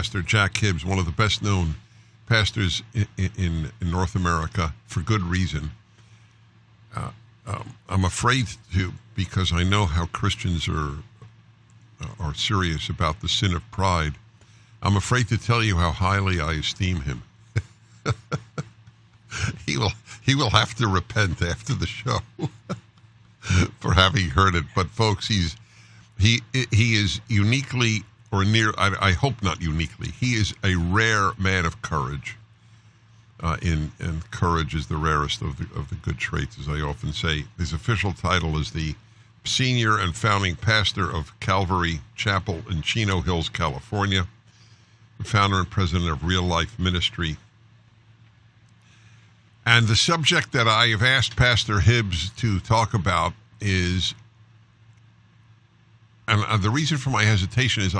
Pastor Jack Hibbs, one of the best-known pastors in North America, for good reason. I'm afraid to, because I know how Christians are serious about the sin of pride. I'm afraid to tell you how highly I esteem him. He will have to repent after the show for having heard it. But folks, he is uniquely, or near, I hope not uniquely, he is a rare man of courage. And courage is the rarest of the good traits, as I often say. His official title is the senior and founding pastor of Calvary Chapel in Chino Hills, California, the founder and president of Real Life Ministry. And the subject that I have asked Pastor Hibbs to talk about is, and the reason for my hesitation is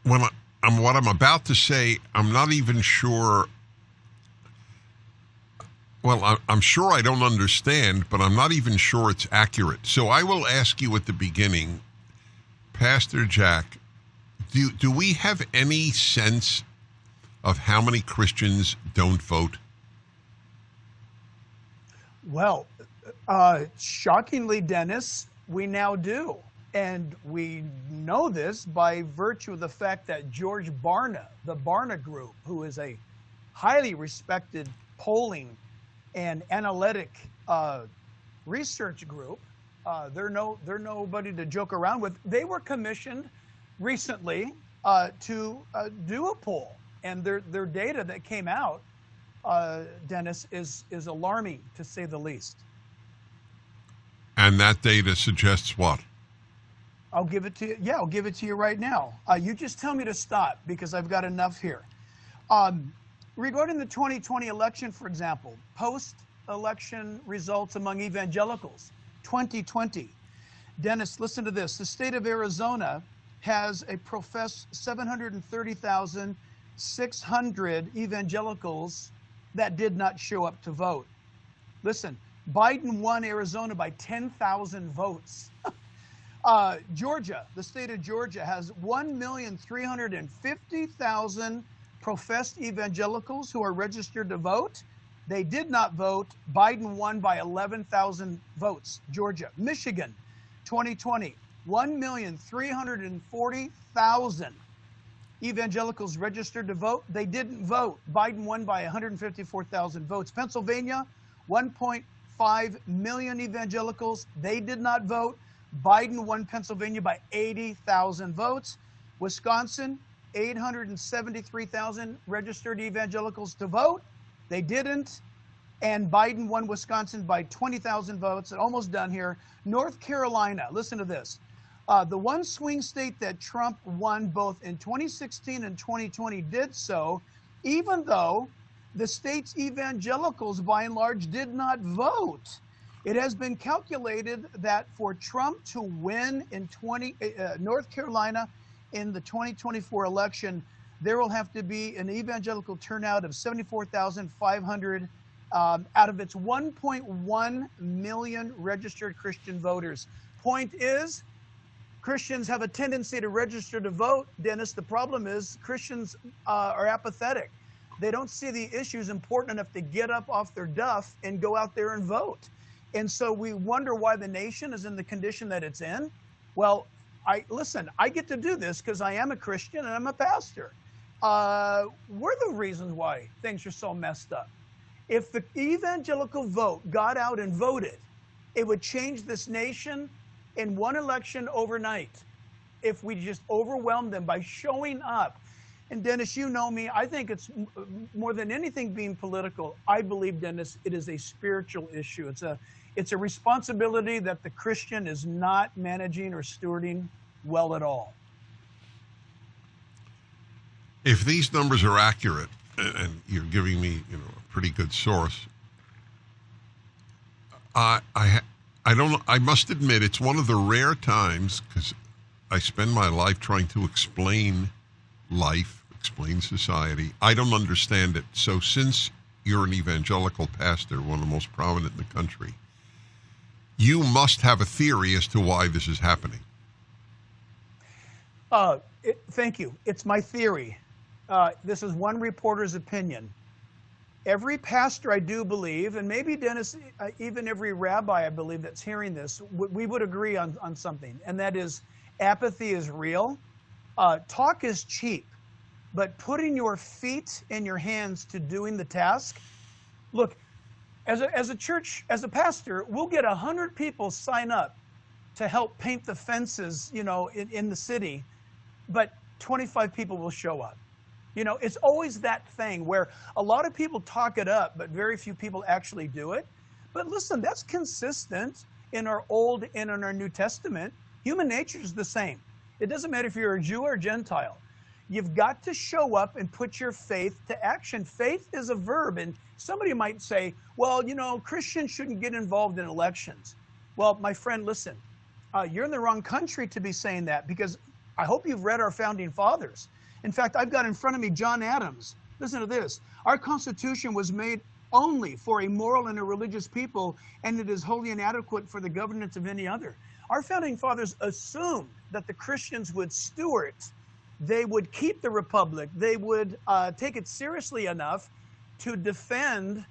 what I'm about to say, I'm not even sure. Well, I'm sure I don't understand, but I'm not even sure it's accurate. So I will ask you at the beginning, Pastor Jack, do we have any sense of how many Christians don't vote? Well, shockingly, Dennis, we now do. And we know this by virtue of the fact that George Barna, the Barna Group, who is a highly respected polling and analytic research group, they're nobody to joke around with. They were commissioned recently to do a poll, and their data that came out, Dennis, is alarming, to say the least. And that data suggests what? I'll give it to you. Yeah, I'll give it to you right now. You just tell me to stop, because I've got enough here. Regarding the 2020 election, for example, post-election results among evangelicals, 2020. Dennis, listen to this. The state of Arizona has a professed 730,600 evangelicals that did not show up to vote. Listen, Biden won Arizona by 10,000 votes. Georgia, the state of Georgia, has 1,350,000 professed evangelicals who are registered to vote. They did not vote. Biden won by 11,000 votes. Georgia. Michigan, 2020, 1,340,000 evangelicals registered to vote. They didn't vote. Biden won by 154,000 votes. Pennsylvania, 1.5 million evangelicals. They did not vote. Biden won Pennsylvania by 80,000 votes. Wisconsin, 873,000 registered evangelicals to vote. They didn't. And Biden won Wisconsin by 20,000 votes. Almost done here. North Carolina, listen to this. The one swing state that Trump won both in 2016 and 2020 did so, even though the state's evangelicals, by and large, did not vote. It has been calculated that for Trump to win in North Carolina in the 2024 election, there will have to be an evangelical turnout of 74,500 out of its 1.1 million registered Christian voters. Point is, Christians have a tendency to register to vote. Dennis, the problem is Christians are apathetic. They don't see the issues important enough to get up off their duff and go out there and vote. And so we wonder why the nation is in the condition that it's in. Well, I get to do this because I am a Christian and I'm a pastor. We're the reasons why things are so messed up. If the evangelical vote got out and voted, it would change this nation in one election overnight. If we just overwhelmed them by showing up. And Dennis, you know me, I think it's more than anything being political. I believe, Dennis, it is a spiritual issue. It's a responsibility that the Christian is not managing or stewarding well at all. If these numbers are accurate, and you're giving me, a pretty good source, I must admit it's one of the rare times, because I spend my life trying to explain life, explain society. I don't understand it. So since you're an evangelical pastor, one of the most prominent in the country, you must have a theory as to why this is happening. Thank you. It's my theory. This is one reporter's opinion. Every pastor, I do believe, and maybe Dennis, even every rabbi, I believe, that's hearing this, we would agree on something, and that is apathy is real. Talk is cheap, but putting your feet in your hands to doing the task. Look, as a church, as a pastor, we'll get 100 people sign up to help paint the fences, in the city, but 25 people will show up. It's always that thing where a lot of people talk it up, but very few people actually do it. But listen, that's consistent in our Old and in our New Testament. Human nature is the same. It doesn't matter if you're a Jew or a Gentile. You've got to show up and put your faith to action. Faith is a verb, and somebody might say, well, Christians shouldn't get involved in elections. Well, my friend, listen, you're in the wrong country to be saying that, because I hope you've read our founding fathers. In fact, I've got in front of me John Adams. Listen to this. Our Constitution was made only for a moral and a religious people, and it is wholly inadequate for the governance of any other. Our founding fathers assumed that the Christians would steward, they would keep the republic, they would take it seriously enough to defend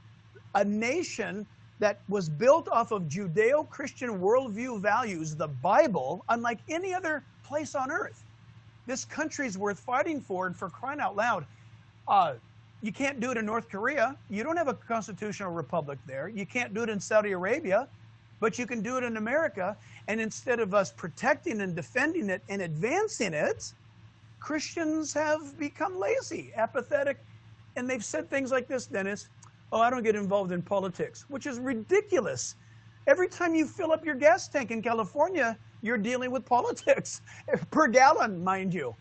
a nation that was built off of Judeo-Christian worldview values, the Bible, unlike any other place on earth. This country's worth fighting for, and for crying out loud, you can't do it in North Korea. You don't have a constitutional republic there. You can't do it in Saudi Arabia, but you can do it in America. And instead of us protecting and defending it and advancing it, Christians have become lazy, apathetic, and they've said things like this, Dennis, oh, I don't get involved in politics, which is ridiculous. Every time you fill up your gas tank in California, you're dealing with politics, per gallon, mind you.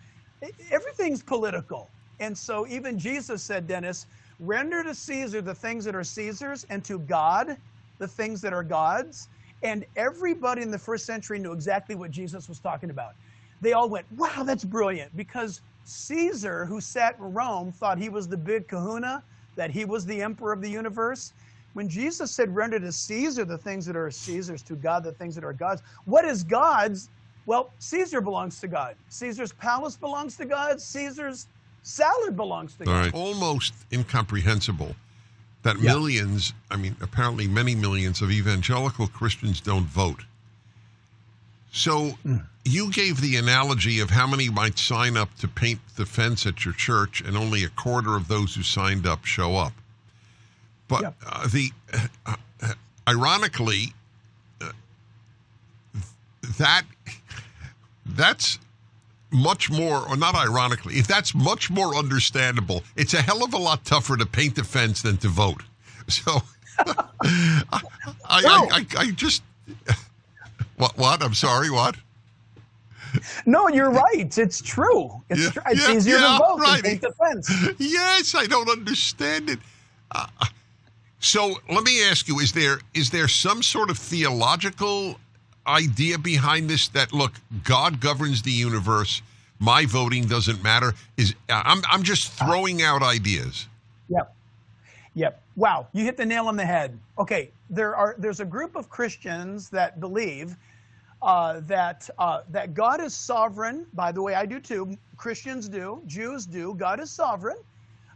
Everything's political. And so even Jesus said, Dennis, render to Caesar the things that are Caesar's, and to God the things that are God's. And everybody in the first century knew exactly what Jesus was talking about. They all went, wow, that's brilliant, because Caesar, who sat in Rome, thought he was the big kahuna, that he was the emperor of the universe. When Jesus said, render to Caesar the things that are Caesar's, to God the things that are God's, what is God's? Well, Caesar belongs to God. Caesar's palace belongs to God. Caesar's salad belongs to God. All right. Almost incomprehensible that millions, apparently many millions of evangelical Christians don't vote. So you gave the analogy of how many might sign up to paint the fence at your church, and only a quarter of those who signed up show up. But ironically, that's much more, or not ironically, if that's much more understandable, it's a hell of a lot tougher to paint the fence than to vote. So I just, what? I'm sorry, what? No, you're right. It's true. It's easier to vote than paint the fence. Yes, I don't understand it. So let me ask you, is there some sort of theological idea behind this that, look, God governs the universe, my voting doesn't matter? I'm just throwing out ideas. Yep. Wow, you hit the nail on the head. Okay, there's a group of Christians that believe that God is sovereign. By the way, I do too. Christians do. Jews do. God is sovereign.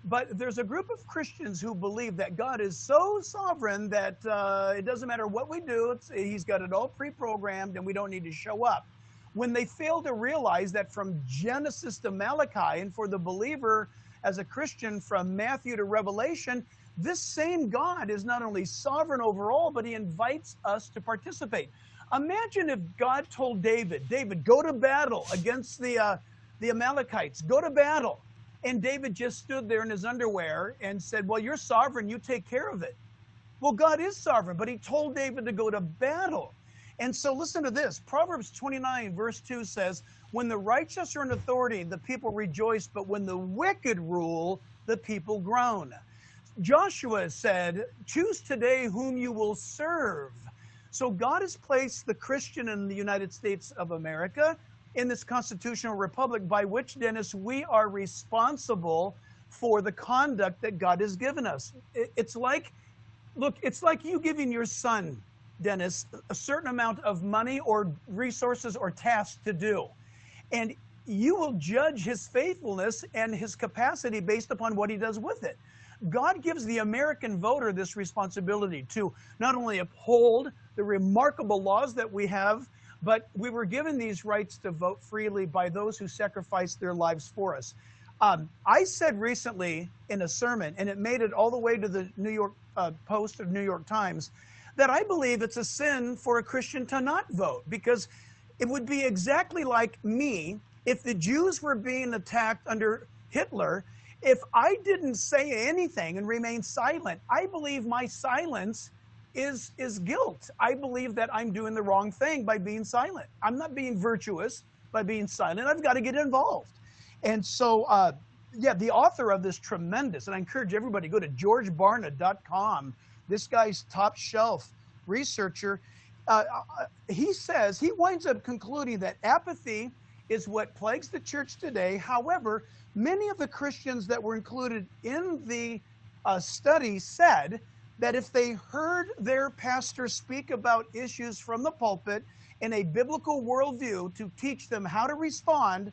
But there's a group of Christians who believe that God is so sovereign that it doesn't matter what we do, he's got it all pre-programmed and we don't need to show up. When they fail to realize that from Genesis to Malachi, and for the believer as a Christian from Matthew to Revelation, this same God is not only sovereign over all, but he invites us to participate. Imagine if God told David, go to battle against the Amalekites, go to battle. And David just stood there in his underwear and said, well, you're sovereign, you take care of it. Well, God is sovereign, but he told David to go to battle. And so listen to this. Proverbs 29 verse 2 says, when the righteous are in authority, the people rejoice, but when the wicked rule, the people groan. Joshua said, choose today whom you will serve. So God has placed the Christian in the United States of America in this constitutional republic, by which, Dennis, we are responsible for the conduct that God has given us. It's like you giving your son, Dennis, a certain amount of money or resources or tasks to do. And you will judge his faithfulness and his capacity based upon what he does with it. God gives the American voter this responsibility to not only uphold the remarkable laws that we have, but we were given these rights to vote freely by those who sacrificed their lives for us. I said recently in a sermon, and it made it all the way to the New York Post or New York Times, that I believe it's a sin for a Christian to not vote, because it would be exactly like me if the Jews were being attacked under Hitler. If I didn't say anything and remain silent, I believe my silence is guilt. I believe that I'm doing the wrong thing by being silent. I'm not being virtuous by being silent. I've got to get involved. And so, yeah, the author of this tremendous, and I encourage everybody to go to georgebarna.com. This guy's top shelf researcher. He says, he winds up concluding that apathy is what plagues the church today. However, many of the Christians that were included in the study said that if they heard their pastor speak about issues from the pulpit in a biblical worldview to teach them how to respond,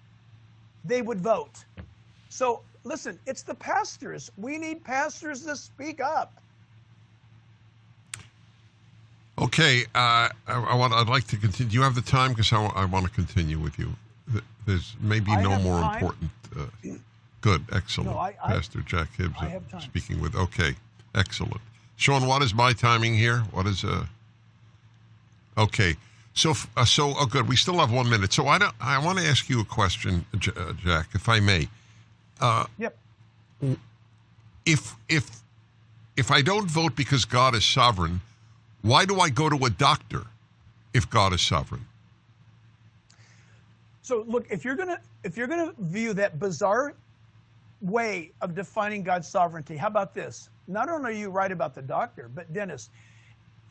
they would vote. So listen, it's the pastors. We need pastors to speak up. Okay, I'd like to continue. Do you have the time? Because I want to continue with you. There's maybe no more time. Important. Good, excellent. No, Pastor Jack Hibbs I have time. Speaking with. Okay, excellent. Sean, what is my timing here? What is Okay, so good. We still have 1 minute. So I want to ask you a question, Jack, if I may. Yep. If I don't vote because God is sovereign, why do I go to a doctor if God is sovereign? So look, if you're gonna view that bizarre way of defining God's sovereignty, how about this? Not only are you right about the doctor, but Dennis,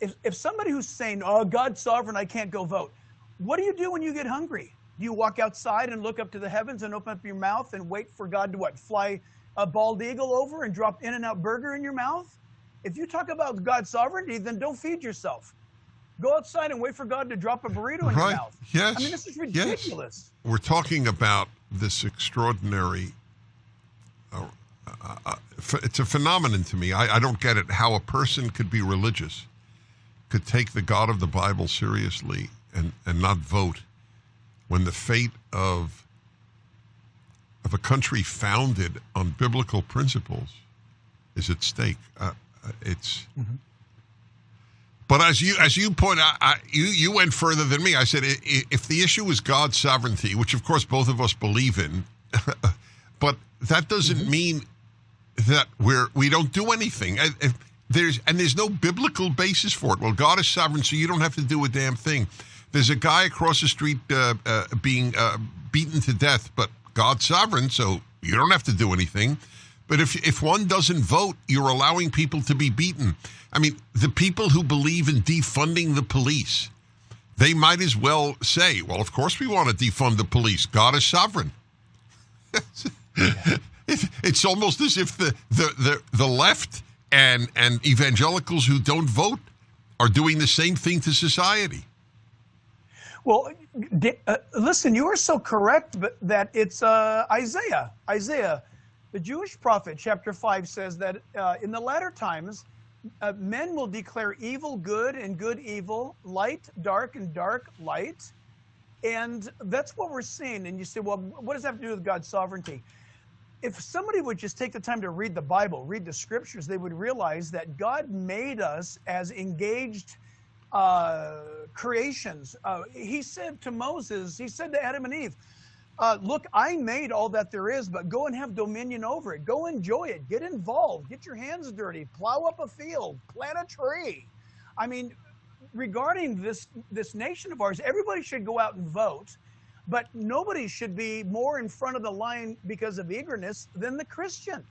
if somebody who's saying, "Oh, God's sovereign, I can't go vote," what do you do when you get hungry? Do you walk outside and look up to the heavens and open up your mouth and wait for God to fly a bald eagle over and drop In-N-Out burger in your mouth? If you talk about God's sovereignty, then don't feed yourself. Go outside and wait for God to drop a burrito in your mouth. Yes. I mean, this is ridiculous. Yes. We're talking about this extraordinary, it's a phenomenon to me. I don't get it, how a person could be religious, could take the God of the Bible seriously and not vote when the fate of a country founded on biblical principles is at stake. But as you point out, you went further than me. I said, if the issue is God's sovereignty, which of course both of us believe in, but that doesn't mean that we don't do anything. There's no biblical basis for it. Well, God is sovereign, so you don't have to do a damn thing. There's a guy across the street being beaten to death, but God's sovereign, so you don't have to do anything. But if one doesn't vote, you're allowing people to be beaten. I mean, the people who believe in defunding the police, they might as well say, well, of course we want to defund the police. God is sovereign. It's almost as if the left and evangelicals who don't vote are doing the same thing to society. Well, listen, you are so correct that it's Isaiah. Isaiah, the Jewish prophet, chapter 5 says that in the latter times, men will declare evil good and good evil, light dark and dark light. And that's what we're seeing. And you say, well, what does that have to do with God's sovereignty? If somebody would just take the time to read the Bible, read the scriptures, they would realize that God made us as engaged creations. He said to Moses, he said to Adam and Eve, look, I made all that there is, but go and have dominion over it. Go enjoy it. Get involved. Get your hands dirty. Plow up a field. Plant a tree. I mean, regarding this nation of ours, everybody should go out and vote, but nobody should be more in front of the line because of eagerness than the Christian.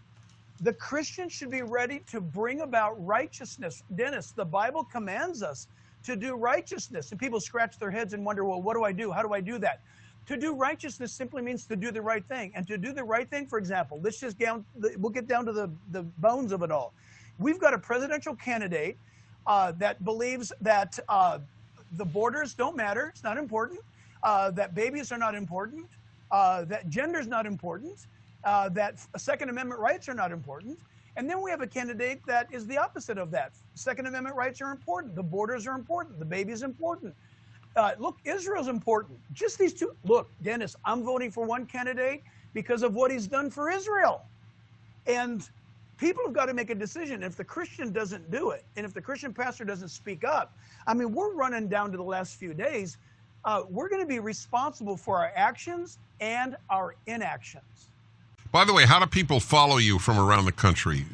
The Christian should be ready to bring about righteousness. Dennis, the Bible commands us to do righteousness. And people scratch their heads and wonder, well, what do I do? How do I do that? To do righteousness simply means to do the right thing. And to do the right thing, for example, we'll get down to the bones of it all. We've got a presidential candidate that believes that the borders don't matter. It's not important. That babies are not important. that gender's not important, that Second Amendment rights are not important. And then we have a candidate that is the opposite of that. Second Amendment rights are important. The borders are important. The baby's important. Look, Israel's important. Just these two. Look, Dennis, I'm voting for one candidate because of what he's done for Israel. And people have got to make a decision. If the Christian doesn't do it, and if the Christian pastor doesn't speak up, I mean, we're running down to the last few days. We're going to be responsible for our actions and our inactions. By the way, how do people follow you from around the country?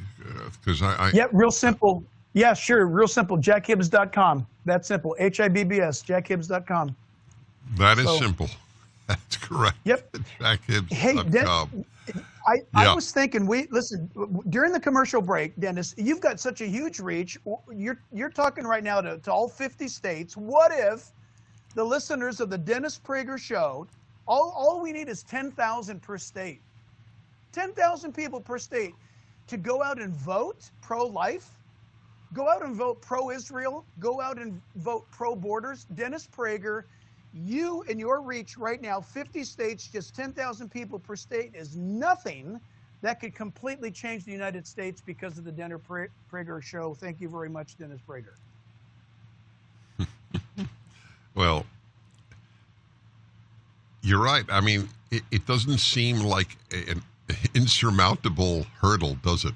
Because Yeah, real simple. Yeah, sure. Real simple. JackHibbs.com. That's simple. HIBBS, JackHibbs.com. That is simple. That's correct. Yep. JackHibbs.com. Hey, I was thinking, listen, during the commercial break, Dennis, you've got such a huge reach. You're talking right now to all 50 states. What if the listeners of the Dennis Prager Show, all we need is 10,000 per state. 10,000 people per state to go out and vote pro-life, go out and vote pro-Israel, go out and vote pro-borders. Dennis Prager, you and your reach right now, 50 states, just 10,000 people per state is nothing that could completely change the United States because of the Dennis Prager Show. Thank you very much, Dennis Prager. Well, you're right. I mean, it doesn't seem like an insurmountable hurdle, does it?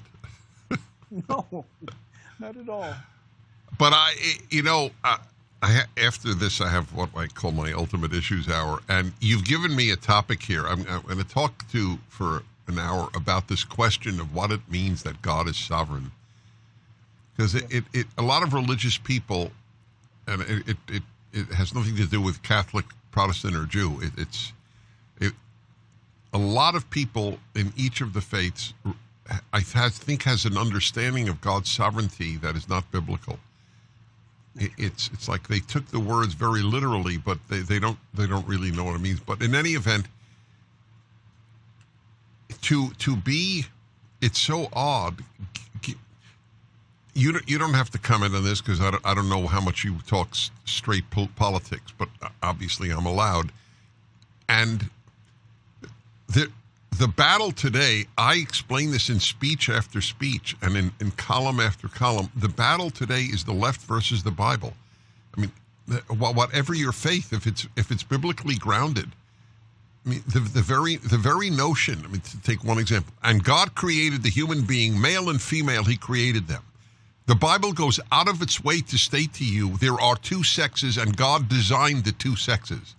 No, not at all. But after this, I have what I call my ultimate issues hour, and you've given me a topic here. I'm going to talk for an hour about this question of what it means that God is sovereign, because a lot of religious people, and it has nothing to do with Catholic, Protestant, or Jew. A lot of people in each of the faiths, I think, has an understanding of God's sovereignty that is not biblical. It's like they took the words very literally, but they don't really know what it means. But in any event, it's so odd. You don't have to comment on this because I don't know how much you talk straight politics, but obviously I'm allowed. And the battle today, I explain this in speech after speech and in column after column. The battle today is the left versus the Bible. I mean, whatever your faith, if it's biblically grounded, I mean, the very notion. I mean, to take one example, and God created the human being, male and female. He created them. The Bible goes out of its way to state to you there are two sexes, and God designed the two sexes.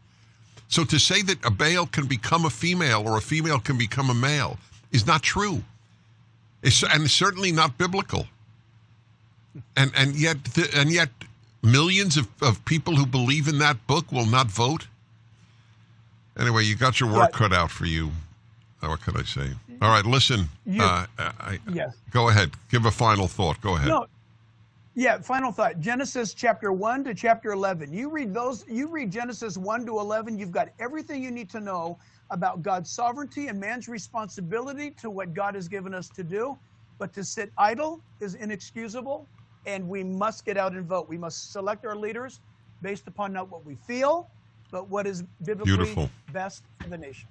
So to say that a male can become a female or a female can become a male is not true. And certainly not biblical. And yet millions of people who believe in that book will not vote. Anyway, you got your work cut out for you. What could I say? All right, listen. Yes. Go ahead. Give a final thought. Go ahead. No. Yeah, final thought. Genesis chapter 1 to chapter 11. You read Genesis 1 to 11, you've got everything you need to know about God's sovereignty and man's responsibility to what God has given us to do. But to sit idle is inexcusable, and we must get out and vote. We must select our leaders based upon not what we feel, but what is biblically best for the nation.